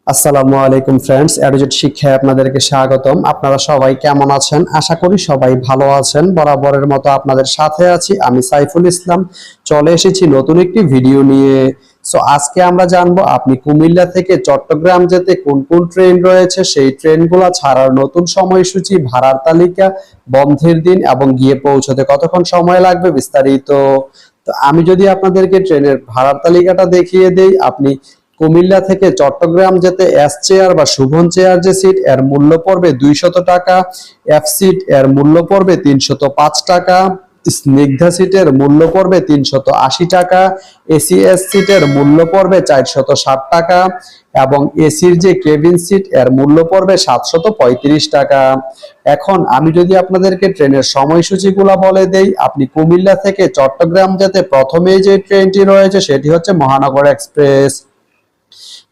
আসসালামু আলাইকুম ফ্রেন্ডস, এডুজেট শিক্ষায় আপনাদেরকে স্বাগতম। আপনারা সবাই কেমন আছেন? আশা করি সবাই ভালো আছেন। বরাবরের মতো আপনাদের সাথে আছি আমি সাইফুল ইসলাম। চলে এসেছি নতুন একটি ভিডিও নিয়ে। আজকে আমরা জানবো আপনি কুমিল্লা থেকে চট্টগ্রাম যেতে কোন কোন ট্রেন রয়েছে, সেই ট্রেনগুলো ছাড়ার নতুন সময়সূচি, ভাড়ার তালিকা, বন্ধের দিন এবং গিয়ে পৌঁছতে কতক্ষণ সময় লাগবে বিস্তারিত। তো আমি যদি আপনাদেরকে ট্রেনের ভাড়ার তালিকাটা দেখিয়ে দেই, আপনি কুমিল্লা থেকে চট্টগ্রাম যেতে এস চেয়ার বা শুভন চেয়ার যে সিট এর মূল্য পড়বে 200 টাকা, এফ সিট এর মূল্য পড়বে 305 টাকা, স্নিগ্ধা সিটের মূল্য পড়বে 380 টাকা, এসিএস সিটের মূল্য পড়বে 460 টাকা এবং এসির যে কেবিন সিট এর মূল্য পড়বে 735 টাকা। এখন আমি যদি আপনাদেরকে ট্রেনের সময়সূচিগুলো বলে দেই, আপনি কুমিল্লা থেকে চট্টগ্রাম যেতে প্রথমেই যে ট্রেনটি রয়েছে সেটি হচ্ছে মহানগর এক্সপ্রেস।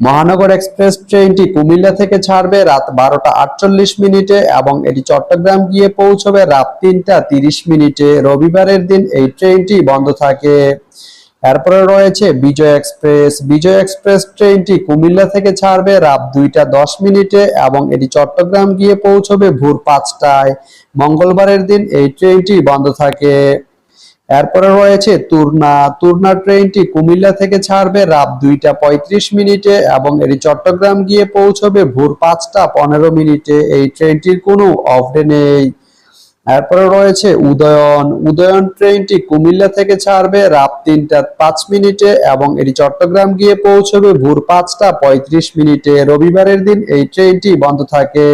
মহানগর এক্সপ্রেস ট্রেনটি কুমিল্লা থেকে ছাড়বে রাত 12টা 48 মিনিটে এবং এটি চট্টগ্রাম গিয়ে পৌঁছবে রাত 3টা 30 মিনিটে। রবিবারের দিন এই ট্রেনটি বন্ধ থাকে। এরপরে রয়েছে বিজয় এক্সপ্রেস। বিজয় এক্সপ্রেস ট্রেনটি কুমিল্লা থেকে ছাড়বে রাত 2টা 10 মিনিটে এবং এটি চট্টগ্রাম গিয়ে পৌঁছবে ভোর 5টায়। মঙ্গলবারের দিন এই ট্রেনটি বন্ধ থাকে। এরপরে রয়েছে তুরনা। তুরনা ট্রেনটি কুমিল্লা থেকে ছাড়বে রাত 2টা 35 মিনিটে এবং এটি চট্টগ্রাম গিয়ে পৌঁছবে ভোর 5টা 15 মিনিটে। এই ট্রেনটির কোনো অফ ডে নেই। এরপরে রয়েছে উদয়ন। উদয়ন ট্রেনটি কুমিল্লা থেকে ছাড়বে রাত 3টা 5 মিনিটে এবং এটি চট্টগ্রাম গিয়ে পৌঁছবে ভোর 5টা 35 মিনিটে। রবিবারের দিন এই ট্রেনটি বন্ধ থাকে।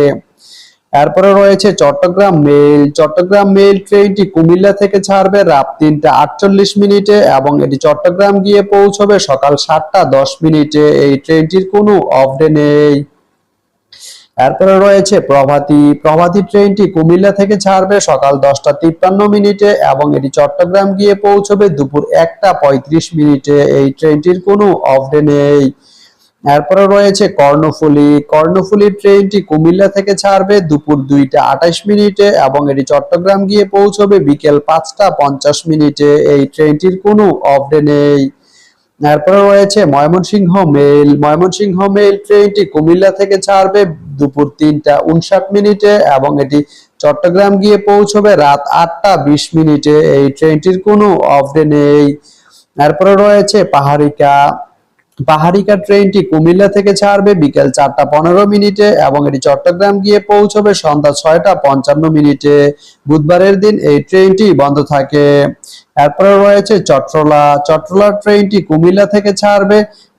এরপরে রয়েছে চট্টগ্রাম মেল। চট্টগ্রাম মেল ট্রেনটি কুমিল্লা থেকে ছাড়বে রাত 3টা 48 মিনিটে এবং এটি চট্টগ্রাম গিয়ে পৌঁছবে সকাল 7টা 10 মিনিটে। এই ট্রেনটির কোনো অফ ডে নেই। এরপরে রয়েছে প্রভাতী। প্রভাতী ট্রেনটি কুমিল্লা থেকে ছাড়বে সকাল 10টা 53 মিনিটে এবং এটি চট্টগ্রাম গিয়ে পৌঁছবে দুপুর 1টা 35 মিনিটে। এই ট্রেনটির কোনো অফ ডে নেই। এরপরে রয়েছে কর্ণফুলী। কর্ণফুলী ট্রেনটি কুমিল্লা থেকে ছাড়বে দুপুর 2টা 28 মিনিটে এবং এটি চট্টগ্রাম গিয়ে পৌঁছবে বিকেল 5টা 50 মিনিটে। এই ট্রেনটির কোনো অফ ডে নেই। এরপরে রয়েছে ময়মনসিংহ মেল। ময়মনসিংহ মেল ট্রেনটি কুমিল্লা থেকে ছাড়বে দুপুর 3টা 59 মিনিটে এবং এটি চট্টগ্রাম গিয়ে পৌঁছবে রাত 8টা 20 মিনিটে। এই ট্রেনটির কোনো অফ ডে নেই। এরপরে রয়েছে পাহাড়িকা। পাহাড়িকা ট্রেনটি কুমিল্লা থেকে ছাড়বে বিকেল 4টা 15 মিনিটে এবং এটি চট্টগ্রাম গিয়ে পৌঁছবে সন্ধ্যা 6টা 55 মিনিটে। বুধবারের দিন এই ট্রেনটি বন্ধ থাকে। এরপরে রয়েছে চট্টলা। চট্টলা ট্রেনটি কুমিল্লা থেকে ছাড়বে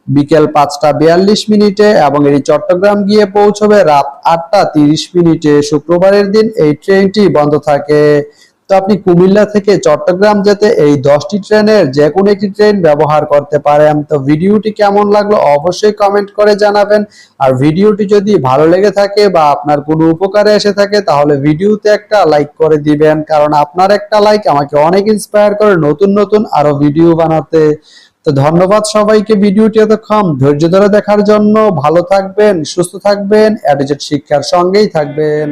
বিকেল 5টা 42 মিনিটে এবং এটি চট্টগ্রাম গিয়ে পৌঁছবে রাত 8টা 30 মিনিটে। শুক্রবারের দিন এই ট্রেনটি বন্ধ থাকে। তো আপনি কুমিল্লা থেকে চট্টগ্রাম যেতে এই 10টি ট্রেনের যে কোনো একটি ট্রেন ব্যবহার করতে পারেন। তো ভিডিওটি কেমন লাগলো অবশ্যই কমেন্ট করে জানাবেন। আর ভিডিওটি যদি ভালো লেগে থাকে বা আপনার কোনো উপকারে এসে থাকে তাহলে ভিডিওতে একটা লাইক করে দিবেন, কারণ আপনার একটা লাইক আমাকে অনেক ইন্সপায়ার করে নতুন নতুন আরো ভিডিও বানাতে। তো ধন্যবাদ সবাইকে ভিডিওটি এতক্ষণ ধৈর্য ধরে দেখার জন্য। ভালো থাকবেন, সুস্থ থাকবেন, এডুজেট শিক্ষার সঙ্গেই থাকবেন।